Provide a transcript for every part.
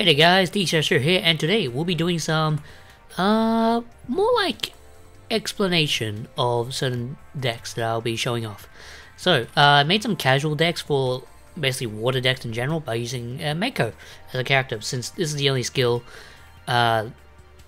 Hey there guys, DCRS here, and today we'll be doing some more like explanation of certain decks that I'll be showing off. So I made some casual decks for basically water decks in general by using Mako as a character, since this is the only skill that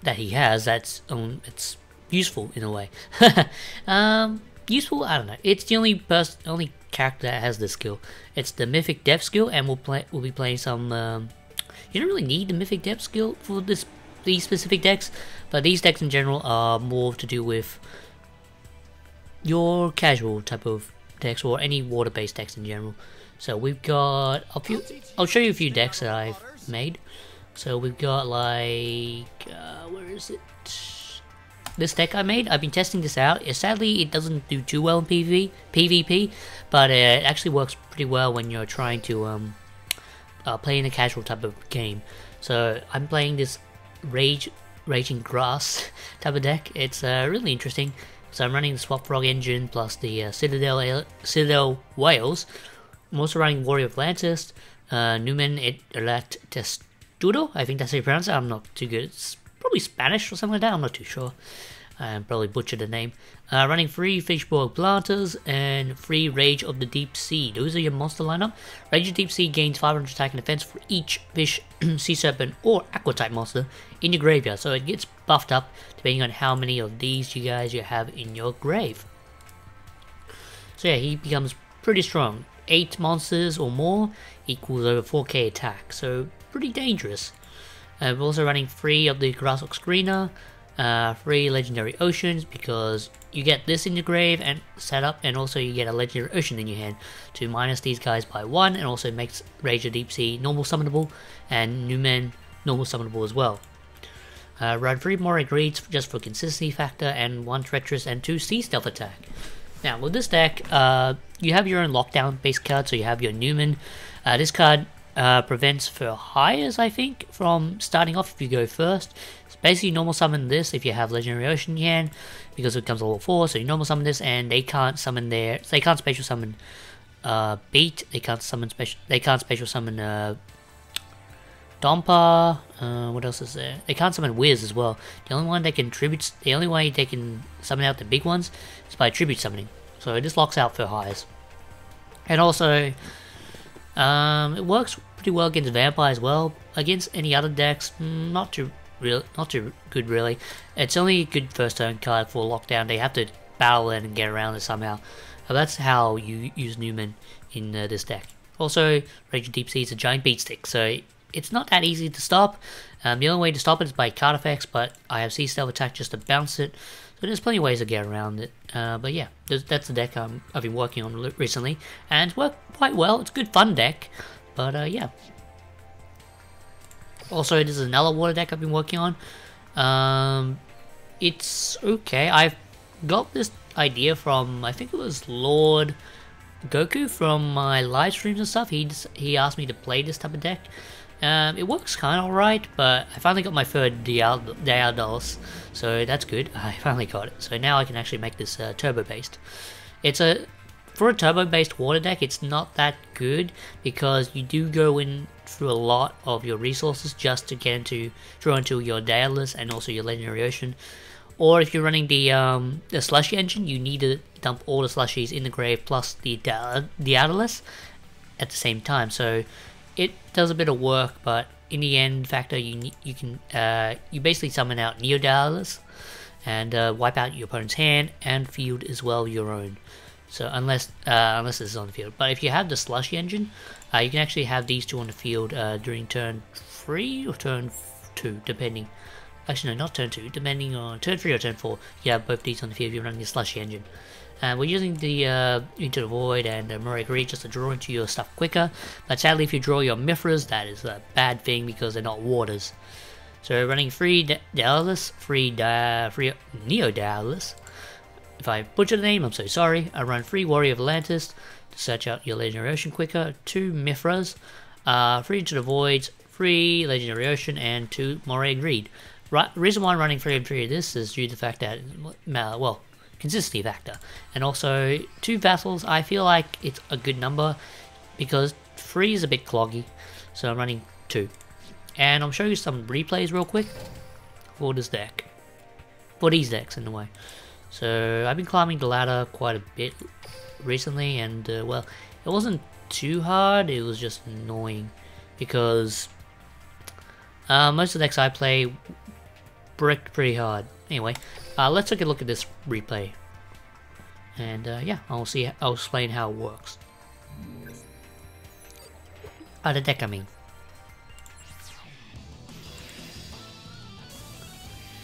he has that's it's useful in a way. Useful? I don't know. It's the only character that has this skill. It's the Mythic Depth skill, and we'll be playing some. You don't really need the Mythic Depth skill for these specific decks, but these decks in general are more to do with your casual type of decks or any water-based decks in general. So we've got a few. I'll show you a few decks that I've made. So we've got like where is it? This deck I made. I've been testing this out. Sadly, it doesn't do too well in PvP, but it actually works pretty well when you're trying to play in a casual type of game. So I'm playing this Raging Grass type of deck. It's really interesting. So I'm running the Swap Frog engine plus the Citadel Whales. I'm also running Warrior of Atlantis, Numen Elect Testudo. I think that's how you pronounce it. I'm not too good. It's probably Spanish or something like that. I'm not too sure. I probably butchered the name. Running 3 Fishboil Planters and 3 Rage of the Deep Sea. Those are your monster lineup. Rage of the Deep Sea gains 500 attack and defense for each fish, sea serpent, or aqua type monster in your graveyard. So it gets buffed up depending on how many of these you have in your grave. So yeah, he becomes pretty strong. 8 monsters or more equals over 4k attack. So pretty dangerous. We're also running 3 of the Grassock Screener. 3 Legendary Oceans, because you get this in your grave and set up, and also you get a Legendary Ocean in your hand to minus these guys by 1, and also makes Rage of Deep Sea normal summonable and Numen normal summonable as well. Run 3 Moray Greeds just for consistency factor, and 1 Treacherous and 2 Sea Stealth attack. Now with this deck, you have your own lockdown base card, so you have your Numen. This card prevents for hires, I think, from starting off if you go first. It's basically normal summon this if you have Legendary Ocean in your hand, because it comes level 4, so you normal summon this, and they can't summon they can't special summon Beat, they can't special summon Dompa, what else is there? They can't summon Wiz as well. The only way they can summon out the big ones is by tribute summoning. So it just locks out for hires. And also it works pretty well against Vampire as well. Against any other decks, not too good really. It's only a good first turn card for lockdown. They have to battle it and get around it somehow. So that's how you use Numen in this deck. Also, Rage of Deep Sea is a giant beat stick, so it's not that easy to stop. The only way to stop it is by card effects, but I have Sea Stealth attack just to bounce it. So there's plenty of ways to get around it. But yeah, that's the deck I've been working on recently, and it's worked quite well. It's a good fun deck, but yeah. Also, this is another water deck I've been working on. It's okay. I've got this idea from, I think it was Lord Goku, from my live streams and stuff. He asked me to play this type of deck. It works kind of alright, but I finally got my third Daedalus, so that's good. I finally got it. So now I can actually make this turbo based. For a turbo based water deck, it's not that good because you do go in through a lot of your resources just to draw into your Daedalus and also your Legendary Ocean. Or if you're running the slushy engine, you need to dump all the slushies in the grave plus the Daedalus at the same time. So it does a bit of work, but in the end factor, you basically summon out Neo Daedalus and wipe out your opponent's hand and field as well your own. So unless this is on the field, but if you have the slushy engine, you can actually have these two on the field during turn 3 or turn 2, depending. Actually, no, not turn 2, depending on turn 3 or turn 4. You have both these on the field if you're running the slushy engine. We're using the Into the Void and the Moray Greed just to draw into your stuff quicker. But sadly, if you draw your Mithras, that is a bad thing because they're not waters. So we're running 3 Daedalus, 3 Neo Daedalus. If I butcher the name, I'm so sorry. I run 3 Warrior of Atlantis to search out your Legendary Ocean quicker, 2 Mithras, 3 Into the Voids, 3 Legendary Ocean, and 2 Moray Greed. The reason why I'm running 3 and 3 of this is due to the fact that, well, consistency factor. And also, 2 Vassals, I feel like it's a good number because 3 is a bit cloggy, so I'm running 2. And I'll show you some replays real quick for this deck. For these decks, in a way. So, I've been climbing the ladder quite a bit recently, and, well, it wasn't too hard, it was just annoying. Because most of the decks I play brick pretty hard. Anyway, let's take a look at this replay. And, yeah, I'll explain how it works. The deck, I mean.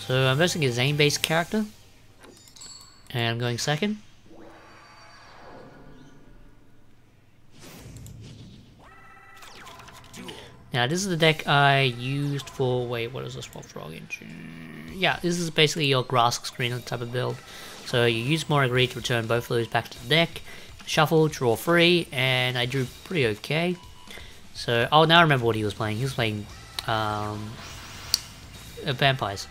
So I'm versing a Zane-based character, and I'm going second. Now this is the deck I used for, wait, what is this for frog engine? Yeah, this is basically your grass screen type of build. So you use more agree to return both of those back to the deck, shuffle, draw 3, and I drew pretty okay. So, oh, now I remember what he was playing. He was playing vampires.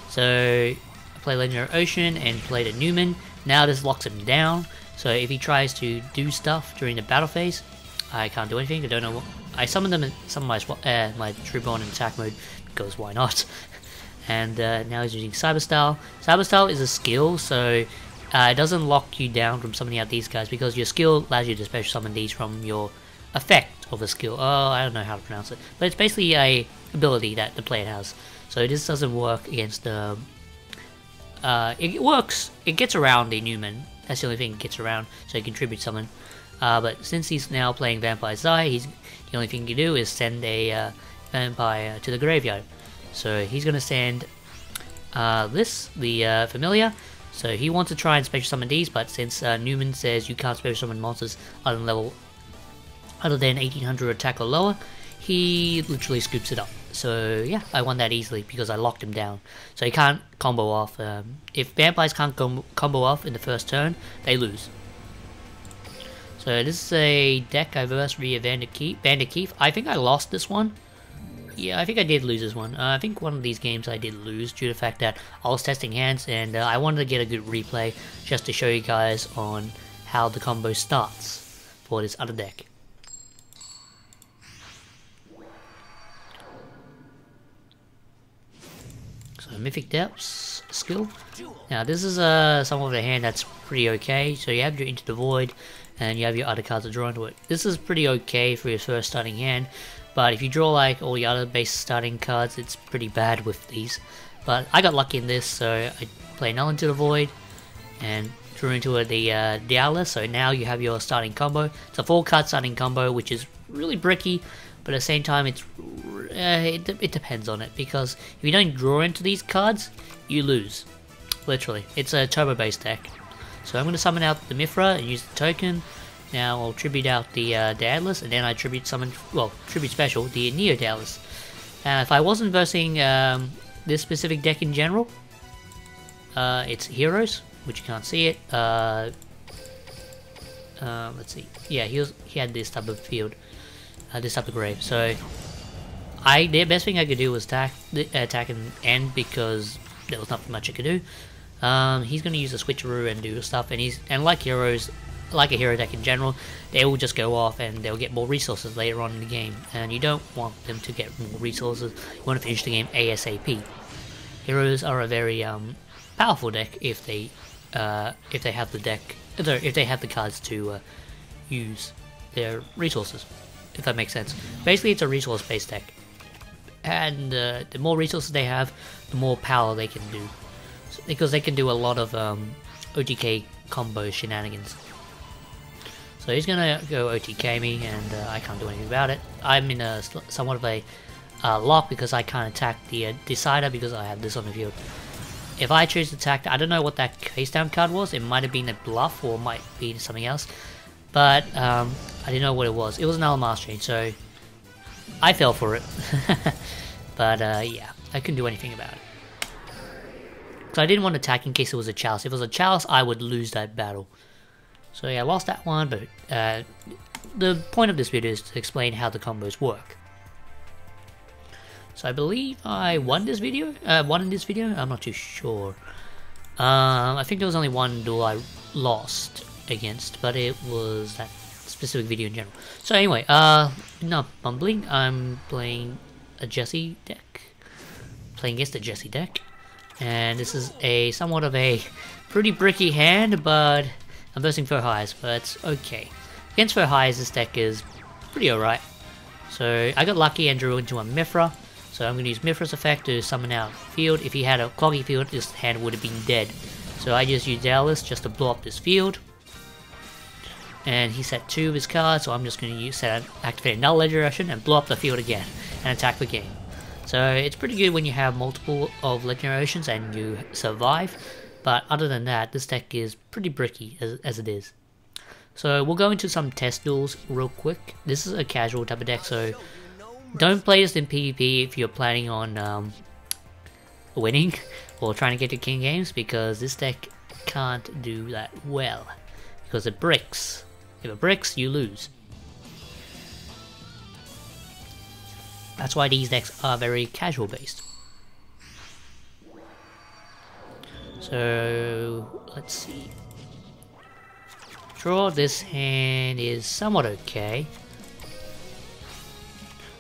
So I play Legendary Ocean and played a Newman. Now this locks him down. So if he tries to do stuff during the battle phase, I can't do anything. I don't know what. I summoned them in some of my Tribune in attack mode because why not? And now he's using Cyber Style. Cyber Style is a skill, so it doesn't lock you down from summoning out these guys because your skill allows you to special summon these from your effect of the skill. Oh, I don't know how to pronounce it, but it's basically a ability that the player has. So this doesn't work against the... it works, it gets around the Newman. That's the only thing it gets around, so he can tribute summon. But since he's now playing Vampire Zai, the only thing he can do is send a Vampire to the graveyard. So he's going to send the Familiar. So he wants to try and special summon these, but since Newman says you can't special summon monsters other than 1800 attack or lower, he literally scoops it up. So yeah, I won that easily because I locked him down. So he can't combo off. If vampires can't combo off in the first turn, they lose. So this is a deck I versed via Bandit Keith. I think I lost this one. Yeah, I think I did lose this one. I think one of these games I did lose due to the fact that I was testing hands and I wanted to get a good replay just to show you guys on how the combo starts for this other deck. So Mythic Depths skill. Now this is some of the hand that's pretty okay. So you have your Into the Void and you have your other cards to draw into it. This is pretty okay for your first starting hand, but if you draw like all the other base starting cards, it's pretty bad with these. But I got lucky in this, so I play Null Into the Void and drew into it the Daedalus. So now you have your starting combo. It's a 4-card starting combo, which is really bricky, but at the same time it's it depends on it, because if you don't draw into these cards, you lose. Literally, it's a turbo based deck. So I'm going to summon out the Mithra and use the token. Now I'll tribute out the Daedalus, and then I tribute special the Neo Daedalus. If I wasn't versing this specific deck in general, it's Heroes, which you can't see it. Let's see. Yeah, he had this type of field, this type of grave. So the best thing I could do was attack and end, because there was not much I could do. He's going to use a switcheroo and do stuff, and like heroes, like a hero deck in general, they will just go off and they'll get more resources later on in the game, and you don't want them to get more resources. You want to finish the game ASAP. Heroes are a very powerful deck if they have the cards to use their resources, if that makes sense. Basically, it's a resource-based deck, and the more resources they have, the more power they can do, because they can do a lot of OTK combo shenanigans. So he's gonna go OTK me, and I can't do anything about it. I'm in a somewhat of a lock because I can't attack the Decider because I have this on the field. If I choose to attack, I don't know what that face down card was. It might have been a bluff or might be something else, but I didn't know what it was. It was an Alamar Chain, so I fell for it. But yeah, I couldn't do anything about it. So I didn't want to attack in case it was a Chalice. If it was a Chalice, I would lose that battle. So yeah, I lost that one, but the point of this video is to explain how the combos work. So I believe I won in this video. I'm not too sure. I think there was only one duel I lost against, but it was that specific video in general. So anyway, not bumbling. I'm playing a Jesse deck. Playing against the Jesse deck. And this is a somewhat of a pretty bricky hand, but I'm versing Fur Highs, but it's okay. Against Fur Highs, this deck is pretty alright. So I got lucky and drew into a Mithra. So I'm going to use Mithra's effect to summon out field. If he had a cloggy field, this hand would have been dead. So I just used Daedalus just to blow up this field. And he set 2 of his cards, so I'm just going to activate another Legendary and blow up the field again and attack the game. So it's pretty good when you have multiple of Legendary Oceans and you survive. But other than that, this deck is pretty bricky as it is. So we'll go into some test duels real quick. This is a casual type of deck, so don't play this in PvP if you're planning on winning or trying to get to king games, because this deck can't do that well. Because it bricks. If it bricks, you lose. That's why these decks are very casual based. So let's see. Draw. This hand is somewhat okay.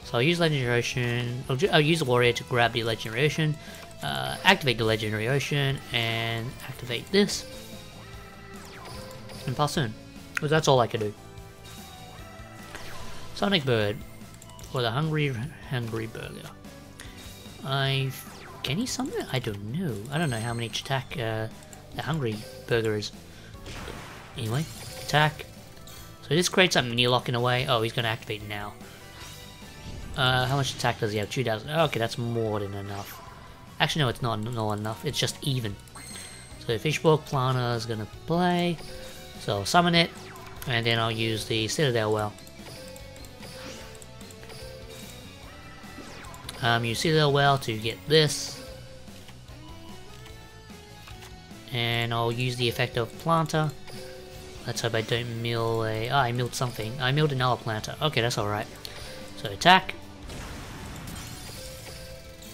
So I'll use Legendary Ocean. I'll use the Warrior to grab the Legendary Ocean, activate the Legendary Ocean, and activate this, and pass in. Because that's all I can do. Sonic Bird for the Hungry Burger. Can he summon it? I don't know. I don't know how many attack the Hungry Burger is. Anyway, attack. So this creates a mini lock in a way. Oh, he's going to activate now. How much attack does he have? 2,000. Okay, that's more than enough. Actually, no, it's not enough. It's just even. So Fishbowl Planner is going to play. So I'll summon it, and then I'll use the Citadel Well. Use Citadel Well to get this. And I'll use the effect of Planter. Let's hope I don't mill a... I milled something. I milled another Planter. Okay, that's alright. So attack.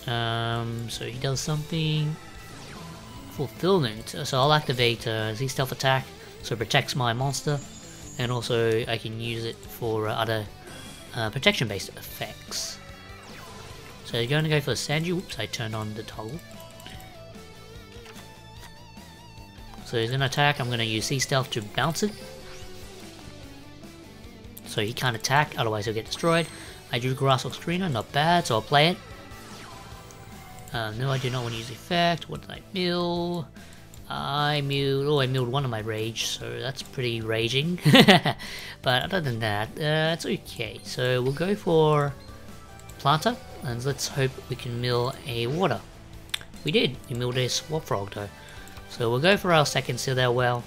So he does something. Fulfillment. So I'll activate Z Stealth Attack, so it protects my monster, and also I can use it for other protection-based effects. So you're going to go for Sanju. Whoops, I turned on the toggle. So he's going to attack. I'm going to use Z Stealth to bounce it. So he can't attack, otherwise he'll get destroyed. I drew Grasshopper Screener, not bad, so I'll play it. No, I do not want to use the effect. What did I mill? I milled one of my rage, so that's pretty raging. But other than that, it's okay. So we'll go for Planter, and let's hope we can mill a water. We did. We milled a Swap Frog though. So we'll go for our second Citadel Well.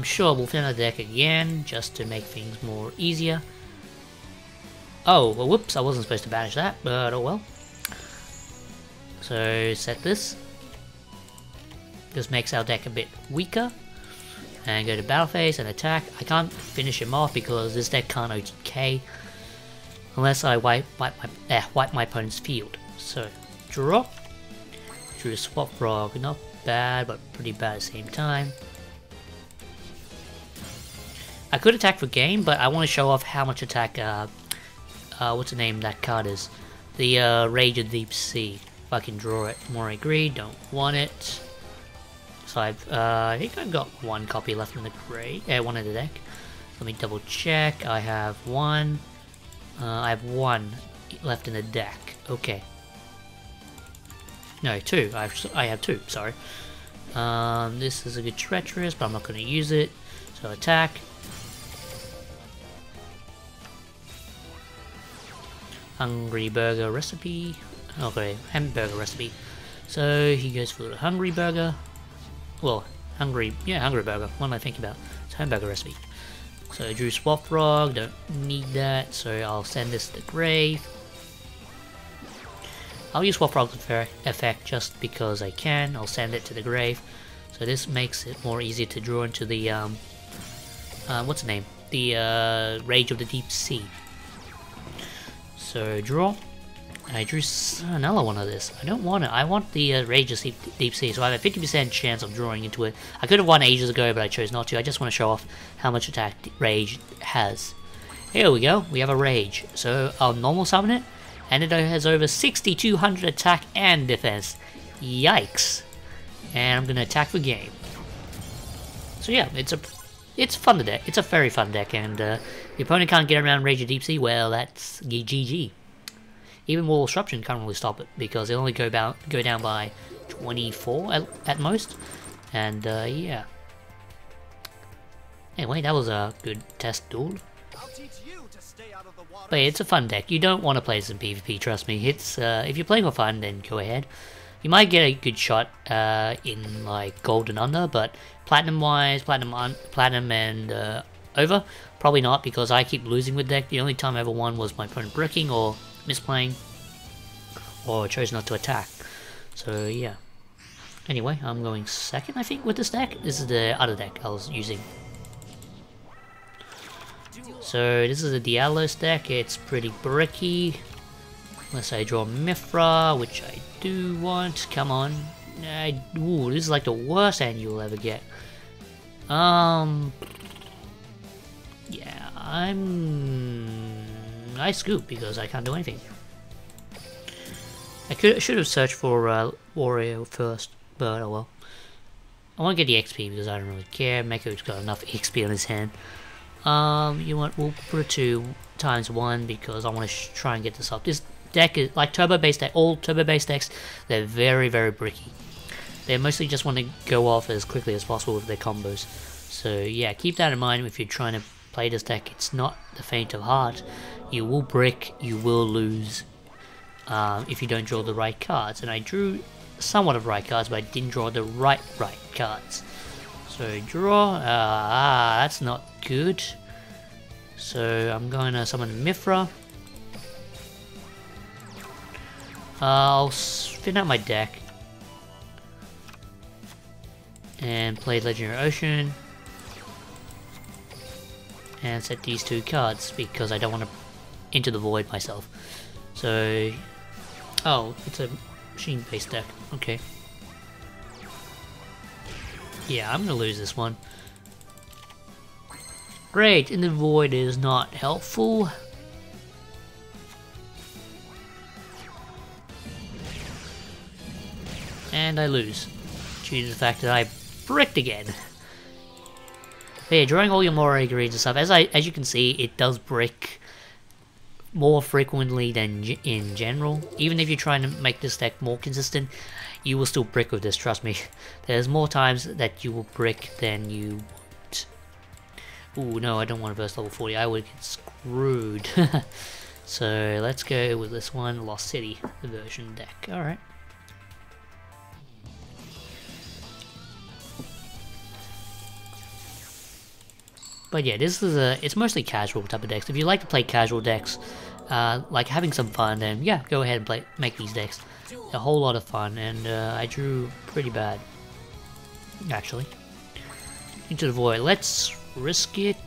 Sure, we'll fill the deck again, just to make things more easier. Oh, well, whoops, I wasn't supposed to banish that, but oh well. So, set this. This makes our deck a bit weaker. And go to battle phase and attack. I can't finish him off because this deck can't OTK. Unless I wipe my opponent's field. So, draw. Drew a Swap Frog, not bad, but pretty bad at the same time. I could attack for game, but I want to show off how much attack, what's the name that card is? The Rage of the Deep Sea. If I can draw it. More agree, don't want it. So I think I've got one copy left in the one in the deck. Let me double check. I have one. I have one left in the deck. Okay. No, two. I have two, sorry. This is a good Treacherous, but I'm not going to use it. So attack. Hungry Burger Recipe. Okay, Hamburger Recipe. So he goes for the Hungry Burger. Well, Hungry Burger. What am I thinking about? It's Hamburger Recipe. So I drew Swap Frog, don't need that, so I'll send this to the grave. I'll use Swap Frog's effect just because I can. I'll send it to the grave. So this makes it more easy to draw into the, what's the name? The Rage of the Deep Sea. So draw. I drew another one of this. I don't want it. I want the Rage of Deep Sea, so I have a 50% chance of drawing into it. I could have won ages ago, but I chose not to. I just want to show off how much attack Rage has. Here we go. We have a Rage. So I'll normal summon it, and it has over 6,200 attack and defense. Yikes. And I'm going to attack for game. So yeah, it's fun to deck. It's a very fun deck, and the opponent can't get around Rage of Deep Sea. Well, that's GG. Even Wall Disruption can't really stop it because it'll only go down by 24 at most. And yeah. Anyway, that was a good test duel. But yeah, it's a fun deck. You don't want to play this in PvP, trust me. It's if you're playing for fun, then go ahead. You might get a good shot in like gold and under, but platinum wise, platinum and over, probably not, because I keep losing with deck. The only time I ever won was my opponent bricking or misplaying, or chose not to attack. So yeah. Anyway, I'm going second, I think, with this deck. This is the other deck I was using. So this is a Daedalus deck. It's pretty bricky. Unless I draw Mithra, which I do want. Come on. Ooh, this is like the worst hand you'll ever get. Yeah, I scoop because I can't do anything. I should have searched for Warrior first, but oh well. I want to get the XP because I don't really care. Meko's got enough XP on his hand. You want, we'll put it to ×1 because I want to try and get this up. This deck is like turbo-based deck. All turbo-based decks, they're very, very bricky. They mostly just want to go off as quickly as possible with their combos. So yeah, keep that in mind if you're trying to play this deck. It's not the faint of heart. You will brick, you will lose if you don't draw the right cards. And I drew somewhat of right cards, but I didn't draw the right cards. So draw, that's not good. So I'm going to summon Mithra. I'll spin out my deck and play Legendary Ocean and set these two cards because I don't want to Into the Void myself. So, oh, it's a machine-based deck. Okay. Yeah, I'm gonna lose this one. Great, Into the Void is not helpful. And I lose, due to the fact that I bricked again. But yeah, drawing all your Moray greens and stuff, as you can see, it does brick more frequently than in general. Even if you're trying to make this deck more consistent, you will still brick with this, trust me. There's more times that you will brick than you won't. Ooh, no, I don't want to burst level 40, I would get screwed. So let's go with this one, Lost City version deck. Alright. But yeah, this is it's mostly casual type of decks. If you like to play casual decks, like having some fun, then yeah, go ahead and make these decks. A whole lot of fun, and I drew pretty bad, actually. Into the Void, let's risk it.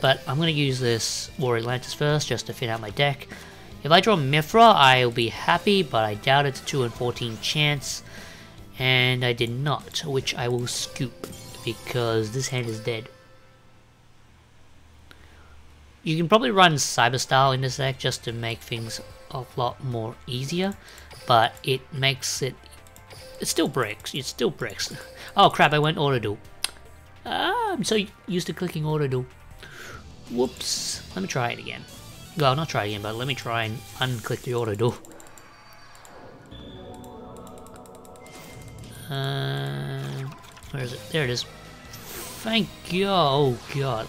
But I'm going to use this Warrior Atlantis first, just to fit out my deck. If I draw Mithra, I'll be happy, but I doubt it's a 2 in 14 chance. And I did not, which I will scoop, because this hand is dead. You can probably run Cyber Style in this deck just to make things a lot more easier, but it makes it... It still breaks. It still breaks. Oh crap, I went Auto Duel. I'm so used to clicking Auto Duel. Whoops. Let me try it again. Well, not try it again, but let me try and unclick the Auto Duel. Where is it? There it is. Thank God. Oh god.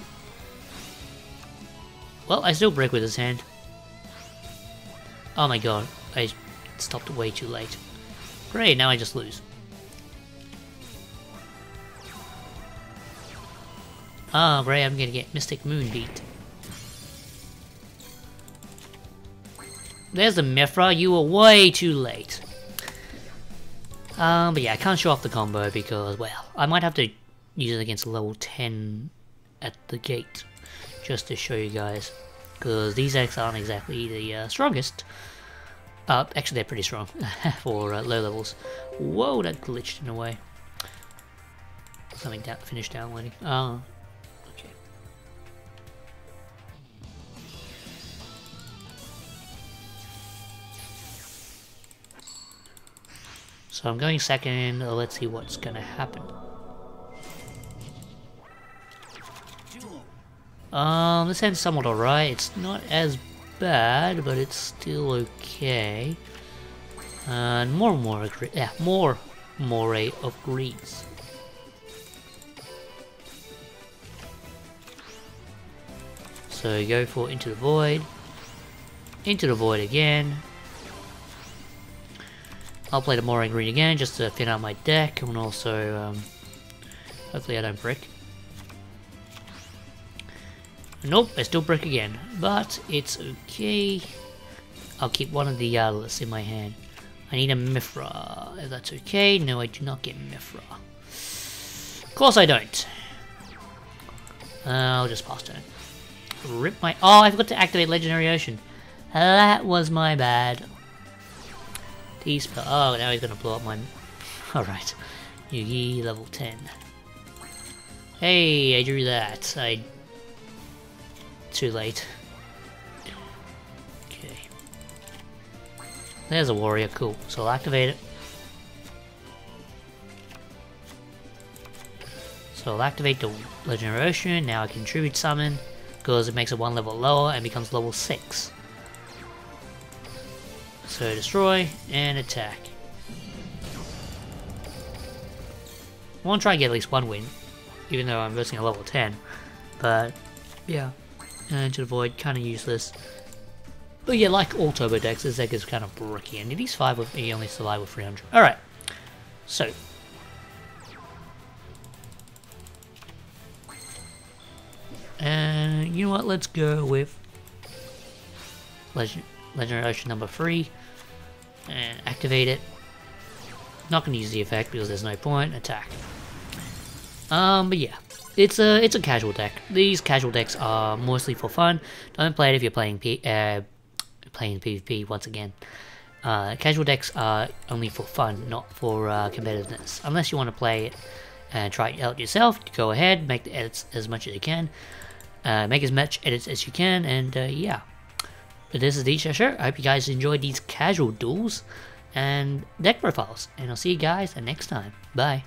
Well, I still break with his hand. Oh my god, I stopped way too late. Great, now I just lose. Oh great, I'm gonna get Mystic Moon beat. There's the Mithra, you were way too late. But yeah, I can't show off the combo because, well, I might have to use it against level 10 at the gate, just to show you guys. because these decks aren't exactly the strongest. Actually, they're pretty strong for low levels. Whoa, that glitched in a way. Something finished downloading. Oh, okay. So I'm going second. Let's see what's gonna happen. This hand's somewhat alright. It's not as bad, but it's still okay. And more moray of greens. So you go for Into the Void. Into the Void again. I'll play the moray green again just to thin out my deck, and also hopefully I don't brick. Nope, I still brick again, but it's okay. I'll keep one of the Daedalus in my hand. I need a Mithra, if that's okay. No, I do not get Mithra. Of course I don't. I'll just pass turn. Rip my... Oh, I forgot to activate Legendary Ocean. That was my bad. T-spell. Oh, now he's gonna blow up my... Alright. Yugi, level 10. Hey, I drew that. Too late. Okay. There's a warrior, cool. So I'll activate it. So I'll activate the Legendary Ocean. Now I can Tribute Summon, because it makes it one level lower and becomes level 6. So destroy and attack. I want to try and get at least one win, even though I'm versing a level 10. But yeah. Into the Void, kind of useless. But yeah, like all turbo decks, this deck is kind of bricky, and it is 5 with he only survive with 300. Alright, so. And you know what, let's go with Legendary Ocean number 3. And activate it. Not going to use the effect because there's no point. Attack. But yeah. It's a casual deck. These casual decks are mostly for fun. Don't play it if you're playing PvP once again. Casual decks are only for fun, not for competitiveness. Unless you want to play it and try it out yourself, go ahead, make the edits as much as you can. Make as much edits as you can, and yeah. But this is the DCRS. I hope you guys enjoyed these casual duels and deck profiles. And I'll see you guys next time. Bye.